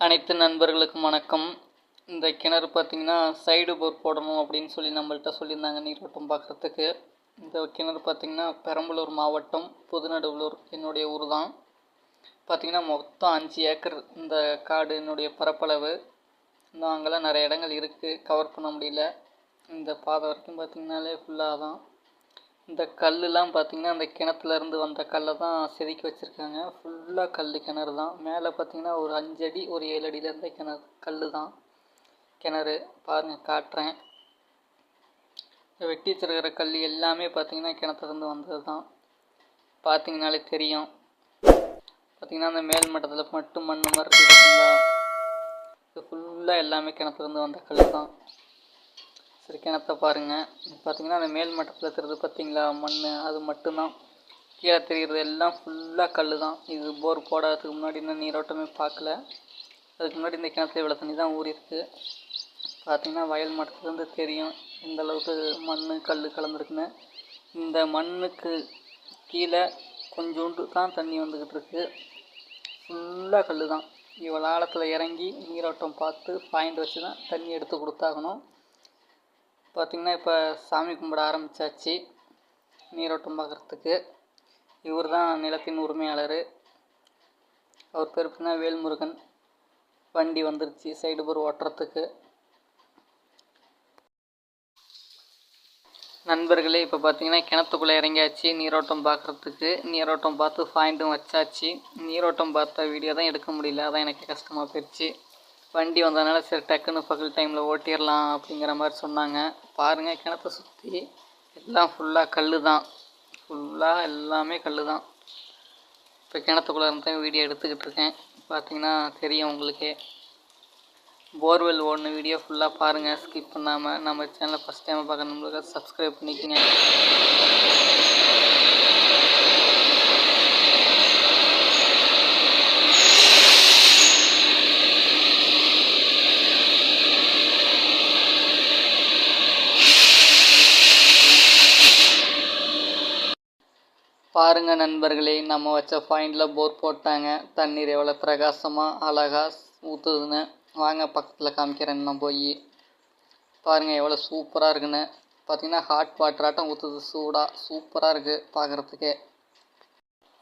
அனைத்து நண்பர்களுக்கும் வணக்கம். இந்த கிணறு பார்த்திங்கன்னா சைடு போர் போடணும் அப்படின்னு சொல்லி நம்மள்கிட்ட சொல்லியிருந்தாங்க நீரோட்டம் பார்க்குறதுக்கு. இந்த கிணறு பார்த்திங்கன்னா பெரம்பலூர் மாவட்டம் புதுநடுவலூர் என்னுடைய ஊர் தான். பார்த்திங்கன்னா மொத்தம் 5 ஏக்கர் இந்த காடு என்னுடைய பரப்பளவு. இன்னும் அங்கெல்லாம் நிறைய இடங்கள் இருக்குது, கவர் பண்ண முடியல. இந்த பாதை வரைக்கும் பார்த்திங்கனாலே ஃபுல்லாக தான். இந்த கல்லுலாம் பார்த்திங்கன்னா அந்த கிணத்துலேருந்து வந்த கல்லை தான் செதுக்கி வச்சுருக்காங்க. ஃபுல்லாக கிணறு தான். மேலே பார்த்திங்கன்னா ஒரு 5 அடி ஒரு 7 அடியில் இருந்த கல் தான் கிணறு. பாருங்கள், காட்டுறேன். வெட்டி வச்சுருக்கிற கல் எல்லாமே பார்த்திங்கன்னா கிணத்துலேருந்து வந்தது தான். பார்த்திங்கனாலே தெரியும். பார்த்திங்கன்னா அந்த மேல் மட்டத்தில் மட்டும் மண் மாதிரி இருக்குது பார்த்திங்களா, இது ஃபுல்லாக எல்லாமே கிணத்துலேருந்து வந்த கல் தான். சரி, கிணத்தை பாருங்கள். பார்த்திங்கன்னா அந்த மேல் மட்டத்தில் இருக்கிறது பார்த்திங்களா மண், அது மட்டும்தான். கீழே தெரிகிறது எல்லாம் ஃபுல்லாக கல் தான். இது போர் போடாததுக்கு முன்னாடி இன்னும் நீரோட்டமே பார்க்கல. அதுக்கு முன்னாடி இந்த கிணத்துல இவ்வளோ தண்ணி தான் ஊறிருக்கு. பார்த்திங்கன்னா வயல் மட்டத்துலேருந்து தெரியும் எந்த அளவுக்கு மண் கல் கலந்துருக்குன்னு. இந்த மண்ணுக்கு கீழே கொஞ்சோண்டு தான் தண்ணி வந்துக்கிட்டு இருக்குது. ஃபுல்லாக கல் தான். இவ்வளோ ஆழத்தில் இறங்கி நீரோட்டம் பார்த்து பாயிண்ட் வச்சு தான் தண்ணி எடுத்து கொடுத்தாகணும். பார்த்திங்கன்னா இப்போ சாமி கும்பிட ஆரம்பித்தாச்சு நீரோட்டம் பார்க்குறதுக்கு. இவர் தான் நிலத்தின் உரிமையாளர். அவர் பேர் பார்த்தீங்கன்னா வேல்முருகன். வண்டி வந்துருச்சு சைடு போர் ஓட்டுறதுக்கு. நண்பர்களே, இப்போ பார்த்தீங்கன்னா கிணத்துக்குள்ளே இறங்கியாச்சு நீரோட்டம் பார்க்குறதுக்கு. நீரோட்டம் பார்த்து பாயிண்ட்டும் வச்சாச்சு. நீரோட்டம் பார்த்த வீடியோ தான் எடுக்க முடியல, அதான் எனக்கு கஷ்டமாக போயிடுச்சு. வண்டி வந்ததுனால சரி டக்குன்னு பகல் டைமில் ஓட்டிடலாம் அப்படிங்கிற மாதிரி சொன்னாங்க. பாருங்கள், கிணத்தை சுற்றி எல்லாம் ஃபுல்லாக கல் தான். ஃபுல்லாக எல்லாமே கல் தான். இப்போ கிணத்துக்குள்ளே இருந்து வீடியோ எடுத்துக்கிட்டு இருக்கேன். பார்த்திங்கன்னா தெரியும் உங்களுக்கே. போர்வெல் ஓடின வீடியோ ஃபுல்லாக பாருங்கள், ஸ்கிப் பண்ணாமல். நம்ம சேனலை ஃபஸ்ட் டைம் பார்க்கணுங்களுக்கு சப்ஸ்கிரைப் பண்ணிக்கோங்க. பாருங்கள் நண்பர்களே, நம்ம வச்ச பாயிண்டில் போர் போட்டாங்க. தண்ணீர் எவ்வளோ பிரகாசமாக அழகாக ஊற்றுதுன்னு. வாங்க பக்கத்தில் காமிக்கிறேன். நான் போய் பாருங்கள் எவ்வளோ சூப்பராக இருக்குன்னு. பார்த்திங்கன்னா ஹாட் வாட்டராட்டம் ஊற்றுது, சூடாக சூப்பராக இருக்குது பார்க்குறதுக்கே.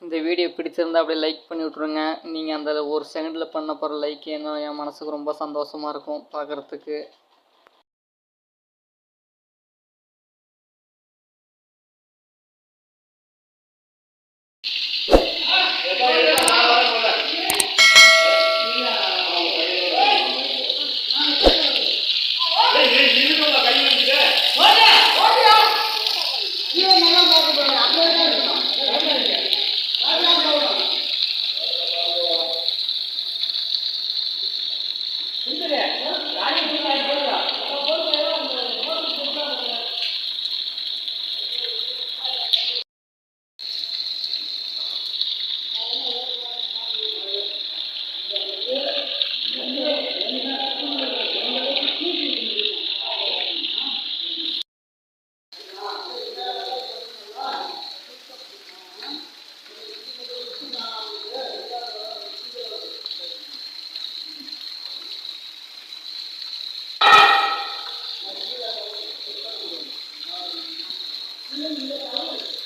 இந்த வீடியோ பிடிச்சிருந்தா அப்படியே லைக் பண்ணி விட்ருங்க. நீங்கள் அந்த ஒரு செகண்டில் பண்ண போகிற லைக் என்ன என் மனசுக்கு ரொம்ப சந்தோஷமாக இருக்கும் பார்க்குறதுக்கு. Gracias.